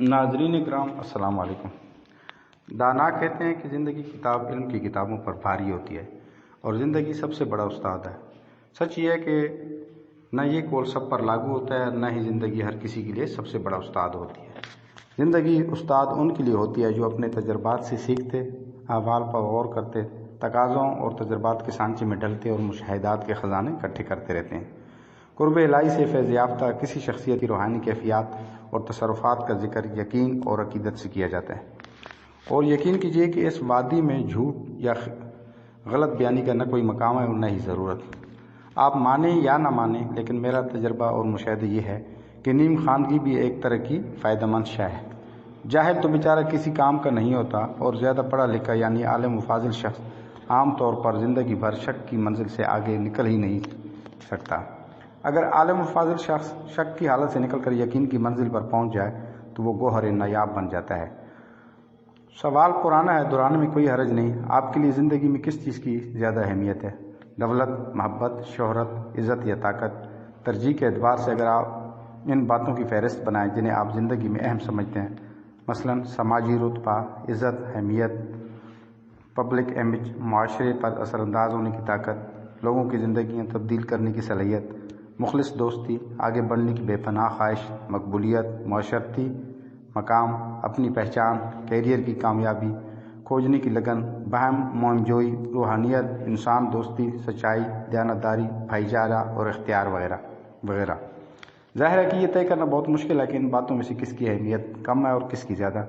ناظرین کرام السلام علیکم۔ دانا کہتے ہیں کہ زندگی کتاب علم کی کتابوں پر بھاری ہوتی ہے اور زندگی سب سے بڑا استاد ہے۔ سچ یہ ہے کہ نہ یہ قول سب پر لاگو ہوتا ہے، نہ ہی زندگی ہر کسی کے لیے سب سے بڑا استاد ہوتی ہے۔ زندگی استاد ان کے لیے ہوتی ہے جو اپنے تجربات سے سیکھتے، احوال پر غور کرتے، تقاضوں اور تجربات کے سانچے میں ڈلتے اور مشاہدات کے خزانے اکٹھے کرتے رہتے ہیں۔ قرب الہی سے فیض یافتہ کسی شخصیت کی روحانی کیفیات اور تصرفات کا ذکر یقین اور عقیدت سے کیا جاتا ہے، اور یقین کیجیے کہ اس وادی میں جھوٹ یا غلط بیانی کا نہ کوئی مقام ہے اور نہ ہی ضرورت۔ آپ مانیں یا نہ مانیں، لیکن میرا تجربہ اور مشاہدہ یہ ہے کہ نیم خواندگی بھی ایک طرح کی فائدہ مند شے ہے۔ جاہل تو بیچارہ کسی کام کا نہیں ہوتا، اور زیادہ پڑھا لکھا یعنی عالم و فاضل شخص عام طور پر زندگی بھر شک کی منزل سے آگے نکل ہی نہیں سکتا۔ اگر عالم و فاضل شخص شک کی حالت سے نکل کر یقین کی منزل پر پہنچ جائے تو وہ گوہر نایاب بن جاتا ہے۔ سوال پرانا ہے، دہرانے میں کوئی حرج نہیں۔ آپ کے لیے زندگی میں کس چیز کی زیادہ اہمیت ہے؟ دولت، محبت، شہرت، عزت یا طاقت؟ ترجیح کے اعتبار سے اگر آپ ان باتوں کی فہرست بنائیں جنہیں آپ زندگی میں اہم سمجھتے ہیں، مثلاً سماجی رتبہ، عزت، اہمیت، پبلک امیج، معاشرے پر اثر انداز ہونے کی طاقت، لوگوں کی زندگیاں تبدیل کرنے کی صلاحیت، مخلص دوستی، آگے بڑھنے کی بے پناہ خواہش، مقبولیت، معاشرتی مقام، اپنی پہچان، کیریئر کی کامیابی، کھوجنے کی لگن، بہم مہم جوئی، روحانیت، انسان دوستی، سچائی، دیانتداری، بھائی چارہ اور اختیار وغیرہ وغیرہ۔ ظاہر ہے کہ یہ طے کرنا بہت مشکل ہے کہ ان باتوں میں سے کس کی اہمیت کم ہے اور کس کی زیادہ،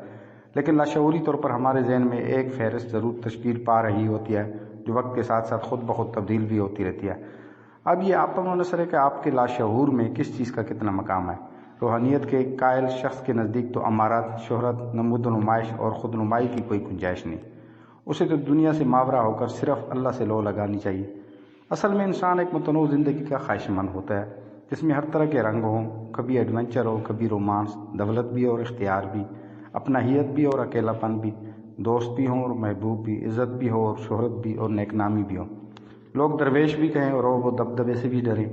لیکن لاشعوری طور پر ہمارے ذہن میں ایک فہرست ضرور تشکیل پا رہی ہوتی ہے جو وقت کے ساتھ ساتھ خود بخود تبدیل بھی ہوتی رہتی ہے۔ اب یہ آپ پر منحصر ہے کہ آپ کے لاشعور میں کس چیز کا کتنا مقام ہے۔ روحانیت کے قائل شخص کے نزدیک تو امارات، شہرت، نمود و نمائش اور خود نمائی کی کوئی گنجائش نہیں۔ اسے تو دنیا سے ماورا ہو کر صرف اللہ سے لو لگانی چاہیے۔ اصل میں انسان ایک متنوع زندگی کا خواہش مند ہوتا ہے جس میں ہر طرح کے رنگ ہوں، کبھی ایڈونچر ہو، کبھی رومانس، دولت بھی اور اختیار بھی، اپناہیت بھی اور اکیلا پن بھی، دوست بھی ہوں اور محبوب بھی، عزت بھی ہو اور شہرت بھی اور نیک نامی بھی ہو، لوگ درویش بھی کہیں اور رعب و دبدبے سے بھی ڈریں،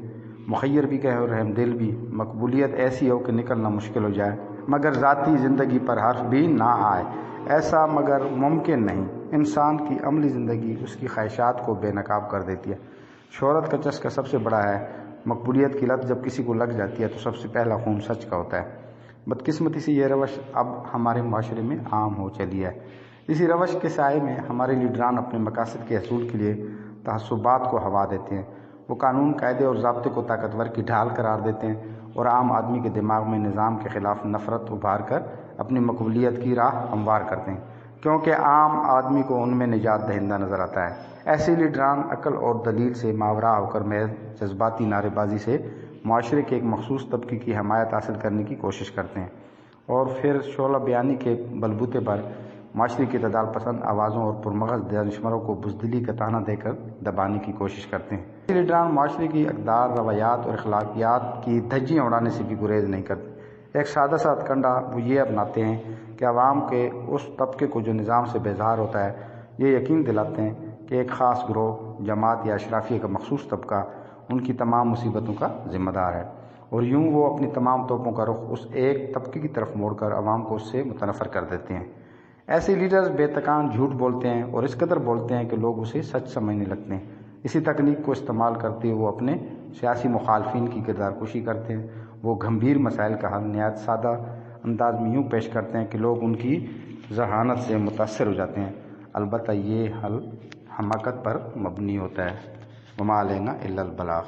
مخیر بھی کہیں اور رحم دل بھی، مقبولیت ایسی ہو کہ نکلنا مشکل ہو جائے مگر ذاتی زندگی پر حرف بھی نہ آئے۔ ایسا مگر ممکن نہیں۔ انسان کی عملی زندگی اس کی خواہشات کو بے نقاب کر دیتی ہے۔ شہرت کا چسکا سب سے بڑا ہے۔ مقبولیت کی لت جب کسی کو لگ جاتی ہے تو سب سے پہلا خون سچ کا ہوتا ہے۔ بدقسمتی سے یہ روش اب ہمارے معاشرے میں عام ہو چلی ہے۔ اسی روش کے سائے میں ہمارے لیڈران اپنے مقاصد کے حصول کے لیے تعصبات کو ہوا دیتے ہیں۔ وہ قانون، قاعدے اور ضابطے کو طاقتور کی ڈھال قرار دیتے ہیں اور عام آدمی کے دماغ میں نظام کے خلاف نفرت ابھار کر اپنی مقبولیت کی راہ ہموار کرتے ہیں، کیونکہ عام آدمی کو ان میں نجات دہندہ نظر آتا ہے۔ ایسے لیڈران عقل اور دلیل سے ماورا ہو کر محض جذباتی نعرے بازی سے معاشرے کے ایک مخصوص طبقے کی حمایت حاصل کرنے کی کوشش کرتے ہیں، اور پھر شعلہ بیانی کے بلبوتے پر معاشرے کی اعتدال پسند آوازوں اور پرمغز دانشوروں کو بزدلی کا طعنہ دے کر دبانے کی کوشش کرتے ہیں۔ ایسے لیڈران معاشرے کی اقدار، روایات اور اخلاقیات کی دھجیاں اڑانے سے بھی گریز نہیں کرتے۔ ایک سادہ سا کنڈا وہ یہ اپناتے ہیں کہ عوام کے اس طبقے کو جو نظام سے بیزار ہوتا ہے یہ یقین دلاتے ہیں کہ ایک خاص گروہ، جماعت یا اشرافیہ کا مخصوص طبقہ ان کی تمام مصیبتوں کا ذمہ دار ہے، اور یوں وہ اپنی تمام توپوں کا رخ اس ایک طبقے کی طرف موڑ کر عوام کو اس سے متنفر کر دیتے ہیں۔ ایسے لیڈرز بے تکان جھوٹ بولتے ہیں اور اس قدر بولتے ہیں کہ لوگ اسے سچ سمجھنے لگتے ہیں۔ اسی تکنیک کو استعمال کرتے ہوئے وہ اپنے سیاسی مخالفین کی کردار کشی کرتے ہیں۔ وہ گھمبیر مسائل کا حل نہایت سادہ انداز میں یوں پیش کرتے ہیں کہ لوگ ان کی ذہانت سے متاثر ہو جاتے ہیں، البتہ یہ حل حماقت پر مبنی ہوتا ہے۔ وما علینا الا البلاغ۔